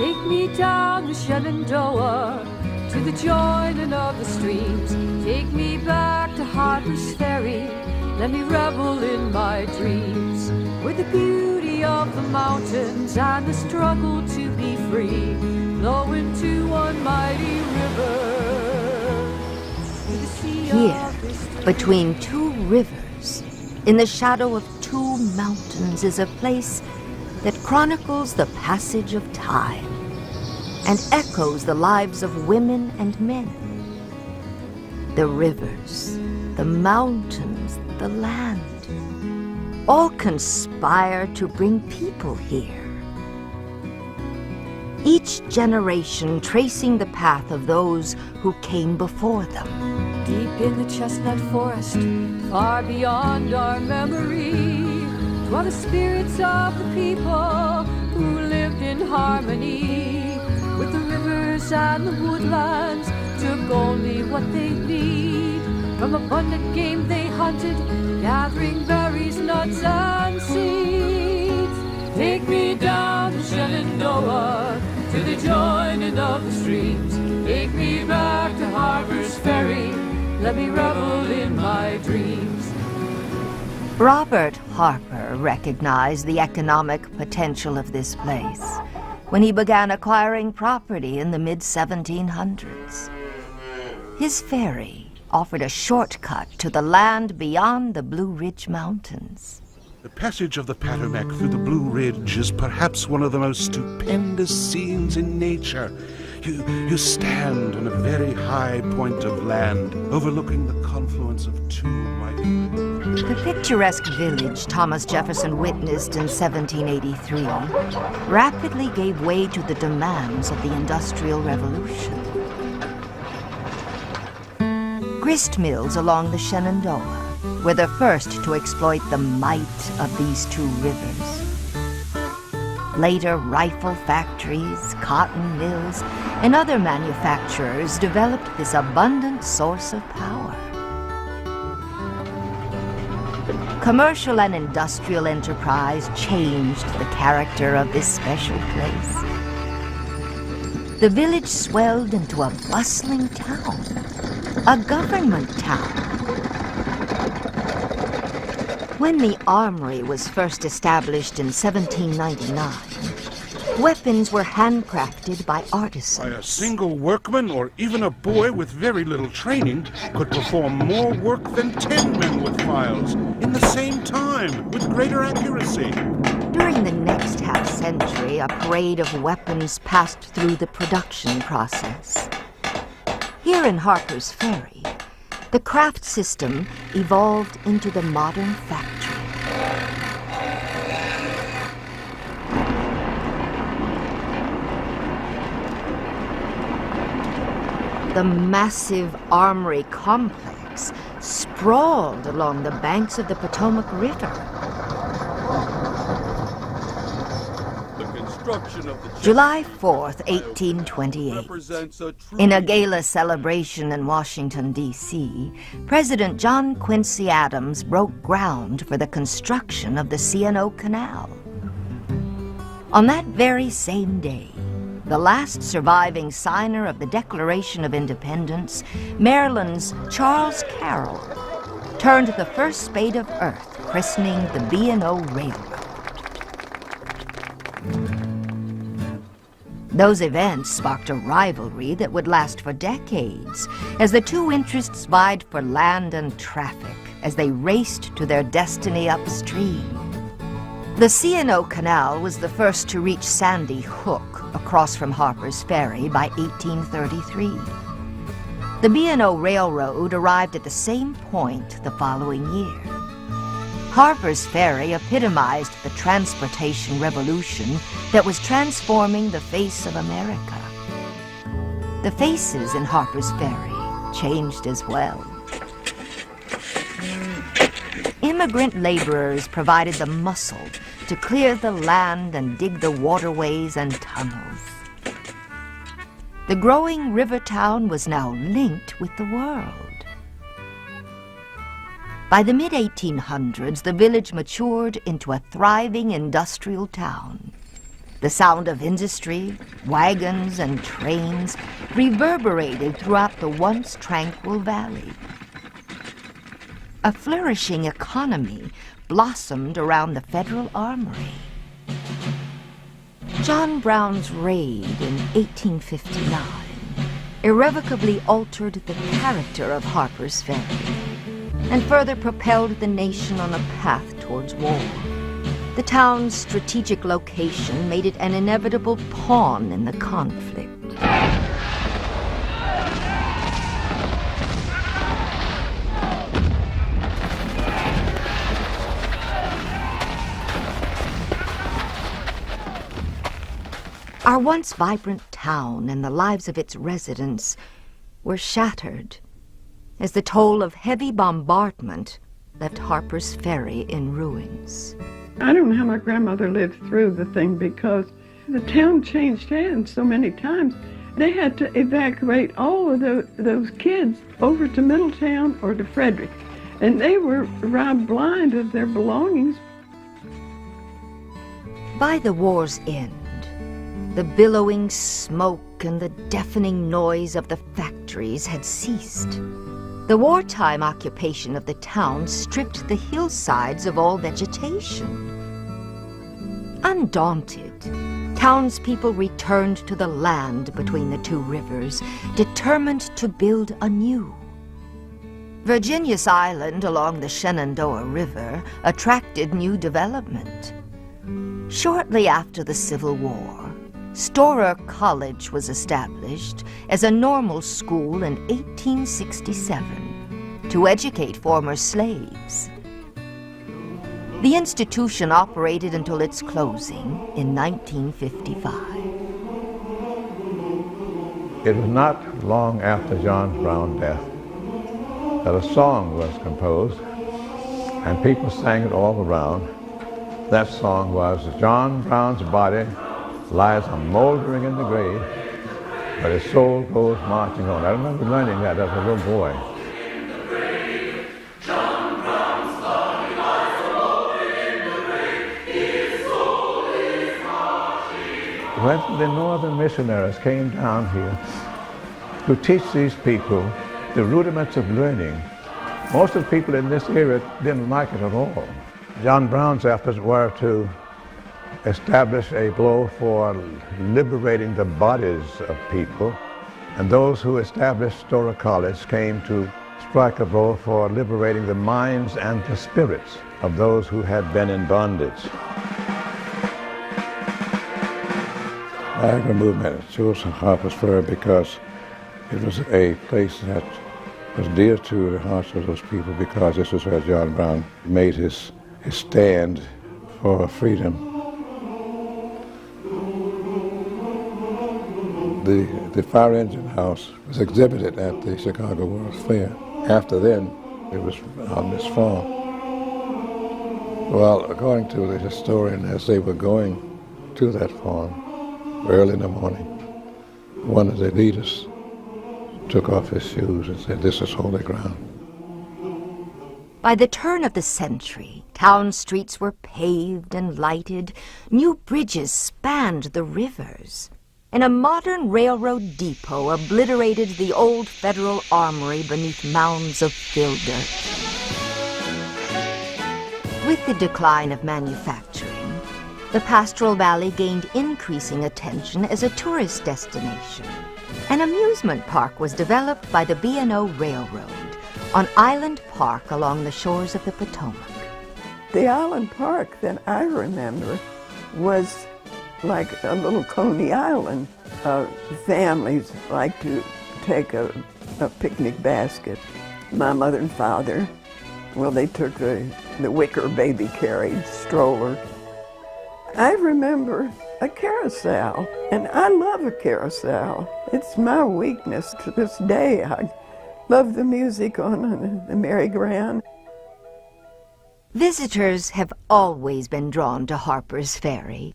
Take me down the Shenandoah to the joining of the streams. Take me back to Harpers Ferry. Let me revel in my dreams, with the beauty of the mountains and the struggle to be free, flow into one mighty river. Here, between two rivers, in the shadow of two mountains, is a place that chronicles the passage of time and echoes the lives of women and men. The rivers, the mountains, the land, all conspire to bring people here. Each generation tracing the path of those who came before them. Deep in the chestnut forest, far beyond our memory, dwell the spirits of the people who lived in harmony with the rivers and the woodlands, took only what they need. From abundant game they hunted, gathering berries, nuts, and seeds. Take me down the Shenandoah to the joining of the streams. Take me back to Harpers Ferry. Let me revel in my dreams. Robert Harper recognized the economic potential of this place when he began acquiring property in the mid-1700s. His ferry offered a shortcut to the land beyond the Blue Ridge Mountains. The passage of the Potomac through the Blue Ridge is perhaps one of the most stupendous scenes in nature. You stand on a very high point of land, overlooking the confluence of two mighty rivers. The picturesque village Thomas Jefferson witnessed in 1783 rapidly gave way to the demands of the Industrial Revolution. Grist mills along the Shenandoah were the first to exploit the might of these two rivers. Later, rifle factories, cotton mills, and other manufacturers developed this abundant source of power. Commercial and industrial enterprise changed the character of this special place. The village swelled into a bustling town, a government town. When the armory was first established in 1799, weapons were handcrafted by artisans. By a single workman or even a boy with very little training could perform more work than 10 men with files in the same time with greater accuracy. During the next half-century, a parade of weapons passed through the production process. Here in Harpers Ferry, the craft system evolved into the modern factory. The massive armory complex sprawled along the banks of the Potomac River. July 4th, 1828. In a gala celebration in Washington, D.C., President John Quincy Adams broke ground for the construction of the C&O Canal. On that very same day, the last surviving signer of the Declaration of Independence, Maryland's Charles Carroll, turned the first spade of earth, christening the B&O Railroad. Those events sparked a rivalry that would last for decades, as the two interests vied for land and traffic as they raced to their destiny upstream. The C&O Canal was the first to reach Sandy Hook across from Harpers Ferry by 1833. The B&O Railroad arrived at the same point the following year. Harpers Ferry epitomized the transportation revolution that was transforming the face of America. The faces in Harpers Ferry changed as well. Immigrant laborers provided the muscle to clear the land and dig the waterways and tunnels. The growing river town was now linked with the world. By the mid-1800s, the village matured into a thriving industrial town. The sound of industry, wagons, and trains reverberated throughout the once tranquil valley. A flourishing economy blossomed around the federal armory. John Brown's raid in 1859 irrevocably altered the character of Harpers Ferry and further propelled the nation on a path towards war. The town's strategic location made it an inevitable pawn in the conflict. Our once vibrant town and the lives of its residents were shattered as the toll of heavy bombardment left Harper's Ferry in ruins. I don't know how my grandmother lived through the thing because the town changed hands so many times. They had to evacuate all of those kids over to Middletown or to Frederick, and they were robbed blind of their belongings. By the war's end, the billowing smoke and the deafening noise of the factories had ceased. The wartime occupation of the town stripped the hillsides of all vegetation. Undaunted, townspeople returned to the land between the two rivers, determined to build anew. Virginia's Island along the Shenandoah River attracted new development. Shortly after the Civil War, Storer College was established as a normal school in 1867 to educate former slaves. The institution operated until its closing in 1955. It was not long after John Brown's death that a song was composed, and people sang it all around. That song was, "John Brown's body lies a-moldering in the grave, but his soul goes marching on." I remember learning that as a little boy. When the northern missionaries came down here to teach these people the rudiments of learning, most of the people in this area didn't like it at all. John Brown's efforts were to establish a blow for liberating the bodies of people, and those who established Storer College came to strike a blow for liberating the minds and the spirits of those who had been in bondage. Niagara movement chose Harpers Ferry because it was a place that was dear to the hearts of those people, because this was where John Brown made his stand for freedom. The fire engine house was exhibited at the Chicago World's Fair. After then, it was on this farm. Well, according to the historian, as they were going to that farm early in the morning, one of the leaders took off his shoes and said, "This is holy ground." By the turn of the century, town streets were paved and lighted, new bridges spanned the rivers, and a modern railroad depot obliterated the old federal armory beneath mounds of filled dirt. With the decline of manufacturing, the Pastoral Valley gained increasing attention as a tourist destination. An amusement park was developed by the B&O Railroad on Island Park along the shores of the Potomac. The Island Park that I remember was like a little Coney Island. Families like to take a picnic basket. My mother and father, well, they took the wicker baby carriage stroller. I remember a carousel, and I love a carousel. It's my weakness to this day. I love the music on the merry-go-round. Visitors have always been drawn to Harpers Ferry.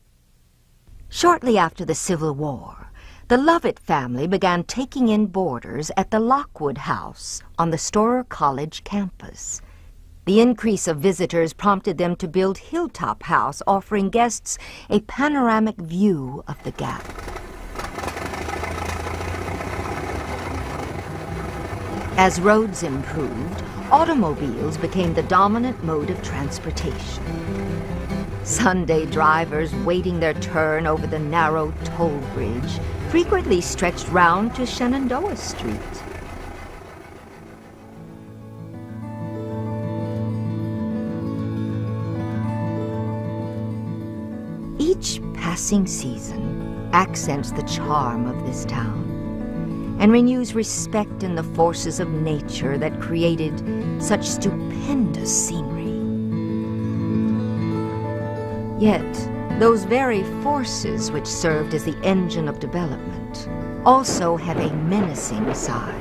Shortly after the Civil War, the Lovett family began taking in boarders at the Lockwood House on the Storer College campus. The increase of visitors prompted them to build Hilltop House, offering guests a panoramic view of the Gap. As roads improved, automobiles became the dominant mode of transportation. Sunday drivers waiting their turn over the narrow toll bridge frequently stretched round to Shenandoah Street. Each passing season accents the charm of this town and renews respect in the forces of nature that created such stupendous scenery. Yet, those very forces which served as the engine of development also have a menacing side.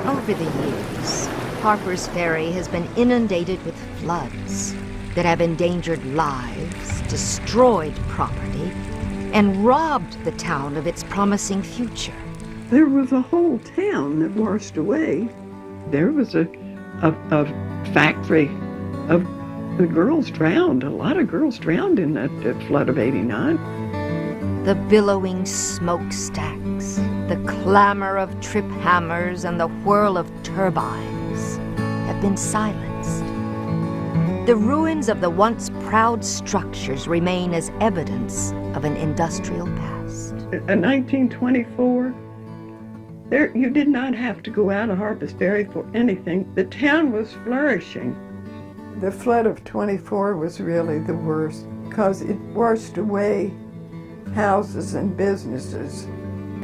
Over the years, Harpers Ferry has been inundated with floods that have endangered lives, destroyed property, and robbed the town of its promising future. There was a whole town that washed away. There was a factory of the girls drowned. A lot of girls drowned in that flood of '89. The billowing smokestacks, the clamor of trip hammers, and the whirl of turbines have been silenced. The ruins of the once proud structures remain as evidence of an industrial past. In 1924, you did not have to go out of Harpers Ferry for anything. The town was flourishing. The flood of '24 was really the worst because it washed away houses and businesses.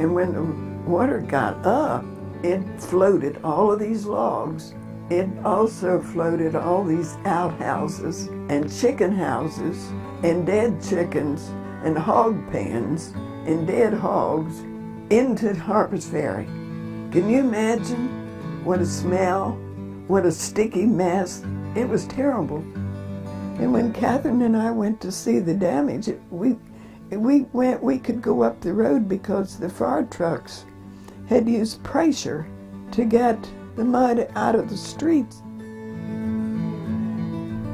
And when the water got up, it floated all of these logs. It also floated all these outhouses and chicken houses and dead chickens and hog pens and dead hogs into Harpers Ferry. Can you imagine what a smell, what a sticky mess? It was terrible. And when Catherine and I went to see the damage, we could go up the road because the fire trucks had used pressure to get the mud out of the streets.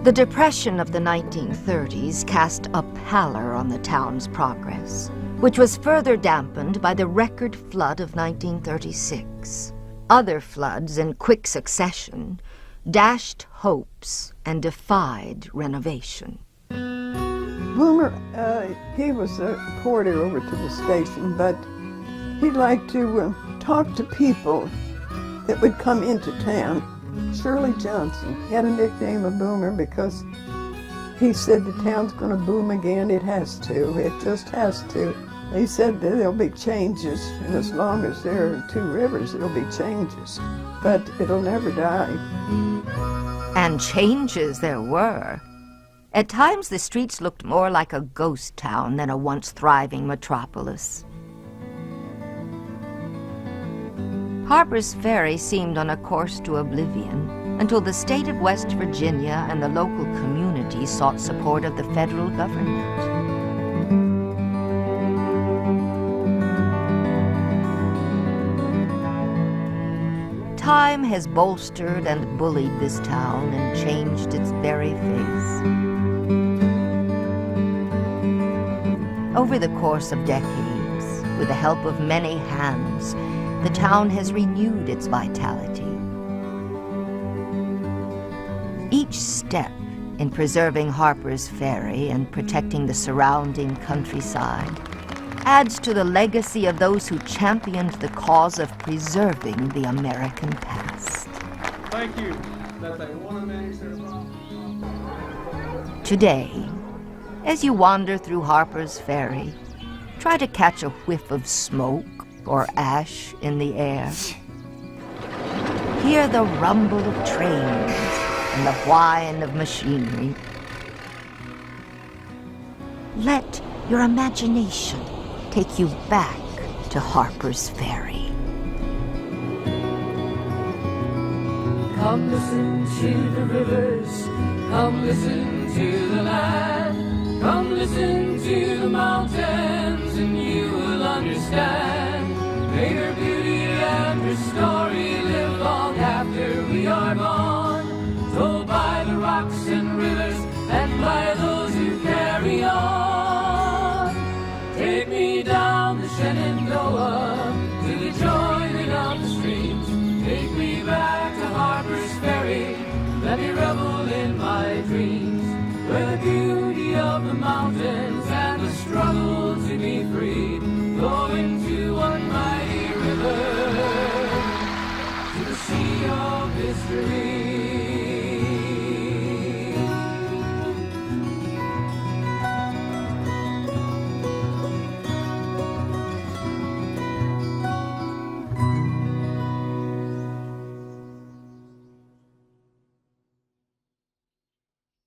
The Depression of the 1930s cast a pallor on the town's progress, which was further dampened by the record flood of 1936. Other floods in quick succession dashed hopes and defied renovation. Boomer, he was a porter over to the station, but he liked to talk to people that would come into town. Shirley Johnson had a nickname of Boomer because he said the town's going to boom again. It has to. It just has to. He said that there'll be changes, and as long as there are two rivers, there'll be changes. But it'll never die. And changes there were. At times, the streets looked more like a ghost town than a once thriving metropolis. Harpers Ferry seemed on a course to oblivion until the state of West Virginia and the local community sought support of the federal government. Time has bolstered and bullied this town and changed its very face. Over the course of decades, with the help of many hands, the town has renewed its vitality. Each step in preserving Harpers Ferry and protecting the surrounding countryside adds to the legacy of those who championed the cause of preserving the American past. Thank you. That's a one-man ceremony. Today, as you wander through Harpers Ferry, try to catch a whiff of smoke or ash in the air. Hear the rumble of trains and the whine of machinery. Let your imagination take you back to Harpers Ferry. Come listen to the rivers, come listen to the land, come listen to the mountains and you will understand. May their beauty wondrous story live long after we are gone, told by the rocks and